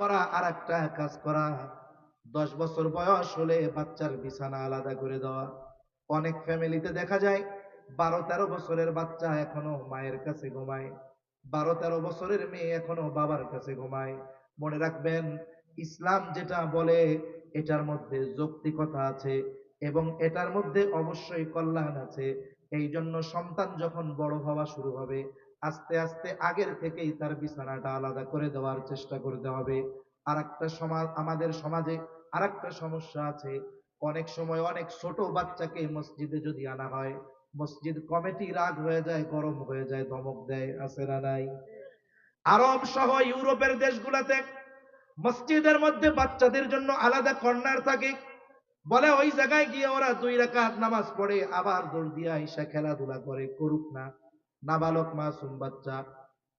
করা আর একটা কাজ করা, 10 বছর বয়স হলে বাচ্চার বিছানা আলাদা করে দেওয়া। অনেক ফ্যামিলিতে দেখা যায় 12-13 বছরের বাচ্চা এখনো মায়ের কাছে ঘুমায়, 12-13 বছরের মেয়ে এখনো বাবার কাছে ঘুমায়। মনে রাখবেন, ইসলাম যেটা বলে এটার মধ্যে যৌক্তিকতা আছে এবং এটার মধ্যে অবশ্যই কল্যাণ আছে। এই জন্য সন্তান যখন বড় হওয়া শুরু হবে, আস্তে আস্তে আগের থেকেই তার বিছানাটা আলাদা করে দেওয়ার চেষ্টা করতে হবে। আর একটা সমাজ, আমাদের সমাজে আর একটা সমস্যা আছে। অনেক সময় অনেক ছোট বাচ্চাকে মসজিদে যদি আনা হয়, মসজিদ কমিটি রাগ হয়ে যায়, গরম হয়ে যায়, ধমক দেয়, আছে না নাই? আরব সহ ইউরোপের দেশগুলোতে মসজিদের মধ্যে বাচ্চাদের জন্য আলাদা কর্নার থাকে। বলে ওই জায়গায় গিয়ে ওরা 2 রাকাত নামাজ পড়ে, আবার দৌড় দিয়ে আইসা খেলাধুলা করে, করুক না। নাবালক মাসুম বাচ্চা,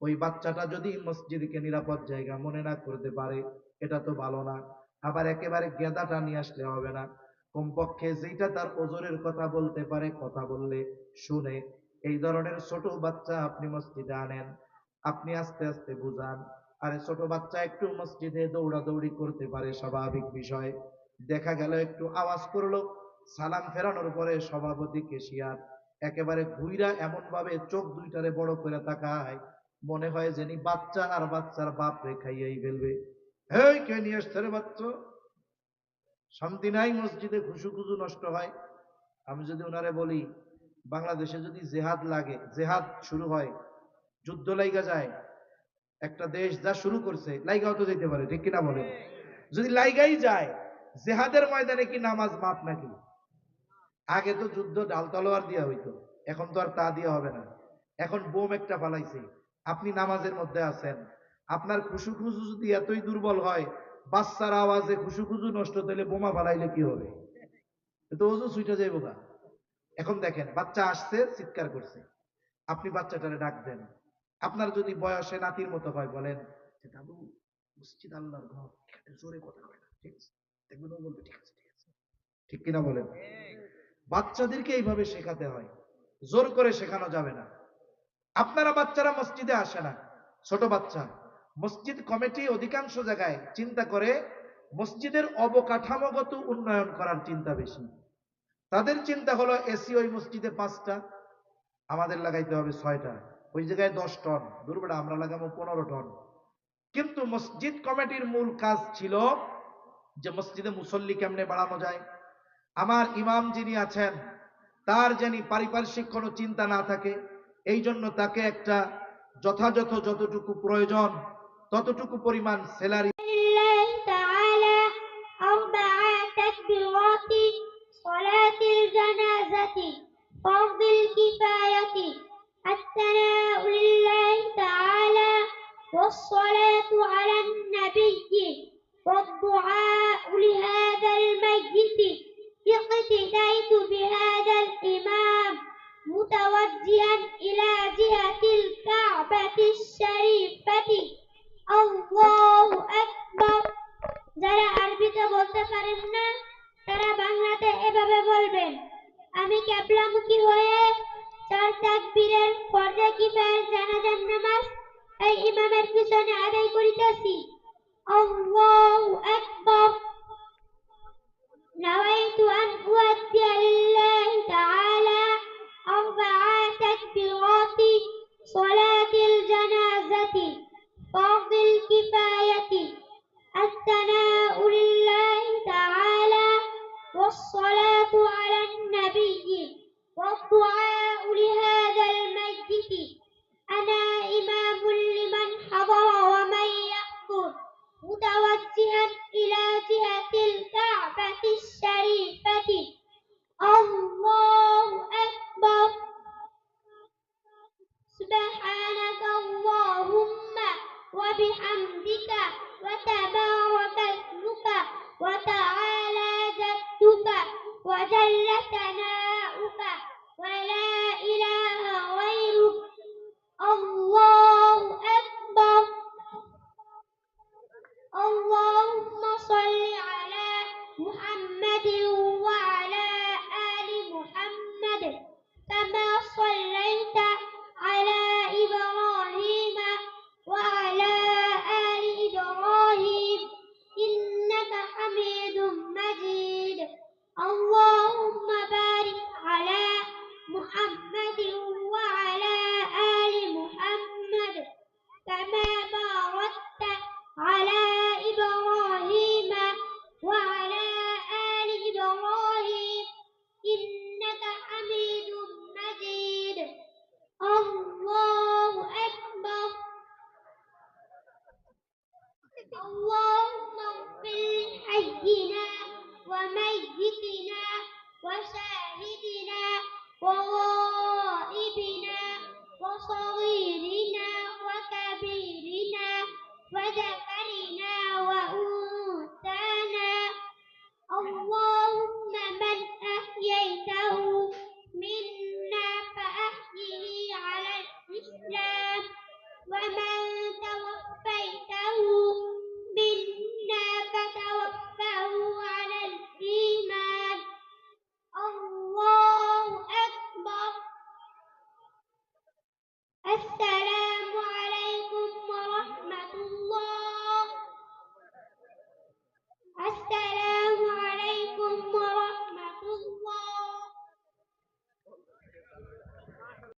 ওই বাচ্চাটা যদি মসজিদকে নিরাপদ জায়গা মনে না করতে পারে, এটা তো ভালো না। আবার একেবারে গেদাটা নিয়ে আসলে হবে না, কমপক্ষে যেটা তার ওজনের কথা বলতে পারে, কথা বললে শুনে, এই ধরনের ছোট বাচ্চা আপনি মসজিদে আনেন। আপনি আস্তে আস্তে বুঝান, আরে ছোট বাচ্চা একটু মসজিদে দৌড়াদৌড়ি করতে পারে, স্বাভাবিক বিষয়। দেখা গেল একটু আওয়াজ করলো, সালাম ফেরানোর পরে সভাপতি কেশিয়ার একেবারে ঘুইরা এমন ভাবে চোখ দুইটারে বড় করে তাকায়, মনে হয় যেনি বাচ্চা আর বাচ্চার বাপ রে খাইয়াই ফেলবে। এই কে নিয়ে আসছে রে বাচ্চা? শান্তি নাই মসজিদে, খুশু নষ্ট হয়। আমি যদি ওনারে বলি, বাংলাদেশে যদি জেহাদ লাগে, জেহাদ শুরু হয়, যুদ্ধ লাইগা যায়, একটা দেশ যা শুরু করছে, লাইগাও তো যেতে পারে, ঠিক কিনা বলেন? যদি লাইগাই যায়, জেহাদের ময়দানে কি নামাজ মাপ নাকি? আগে তো যুদ্ধ ডাল তলোয়ার দিয়া হইতো, এখন তো আর তা দিয়া হবে না। এখন বোম একটা ফালাইছে, আপনি নামাজের মধ্যে আছেন, আপনার খুশু যদি এতই দুর্বল হয়, বাচ্চার আওয়াজে খুশু নষ্ট হলে বোমা ফালাইলে কি হবে? তো ওজু ছুইটা যাইব না। এখন দেখেন, বাচ্চা আসছে, চিৎকার করছে, আপনি বাচ্চাটারে ডাক দেন। আপনার যদি বয়সে নাতির মতো হয়, বলেন যে দাদু, মসজিদ আল্লাহর ঘর, এখানে জোরে কথা হয় না, ঠিক আছে? দেখবেন ও বলবে ঠিক আছে ঠিক আছে। ঠিক কিনা বলেন? বাচ্চাদেরকে এইভাবে শেখাতে হয়, জোর করে শেখানো যাবে না। আপনারা বাচ্চারা মসজিদে আসে না, ছোট বাচ্চা, মসজিদ কমিটি অধিকাংশ জায়গায় চিন্তা করে মসজিদের অবকাঠামোগত উন্নয়ন করার চিন্তা বেশি। তাদের চিন্তা হলো এসি ওই মসজিদে 5টা, আমাদের লাগাইতে হবে 6টা, ওই জায়গায় 10 টন, দুর্বটা আমরা লাগাবো 15 টন। কিন্তু মসজিদ কমিটির মূল কাজ ছিল যে মসজিদে মুসল্লি কেমনে বাড়ানো যায়, আমার ইমাম যিনি আছেন তার যেন পারিপার্শ্বিক কোনো চিন্তা না থাকে, এই জন্য তাকে একটা যথাযথ যতটুকু প্রয়োজন ততটুকু পরিমাণ স্যালারি। صلاة الجنازة فرض الكفاية الثناء لله تعالى والصلاة على النبي والدعاء لهذا الميت. اقتديت بهذا الإمام متوجها إلى جهة الكعبة الشريفة. الله أكبر. যারা আরবিতে বলতে পারেন না তারা বাংলাতে এভাবে বলবেন, আমি কিবলামুখী হয়ে 4 তাকবীরের ফরজে কিফায়ার জানাজার নামাজ এই ইমামের পিছনে আদায় করিতেছি। আল্লাহু আকবার। نويت أن أؤدي لله تعالى 4 تكبيرات صلاة الجنازة فرض الكفاية الثناء لله تعالى والصلاة على النبي والدعاء لهذا الميت. أنا إمام لمن حضر ومن يحضر متوجها إلى جهة الكعبة الشريفة. الله أكبر. سبحانك اللهم وبحمدك وتبارك اسمك وتعالى جدك وجل ثناؤك ولا إله غيرك. الله أكبر. اللهم صل على محمد وعلى آل محمد كما صليت على إبراهيم وعلى آل إبراهيم اللهم اغفر لحينا وميتنا وشاهدنا وغائبنا وصغيرنا وكبيرنا وذكرنا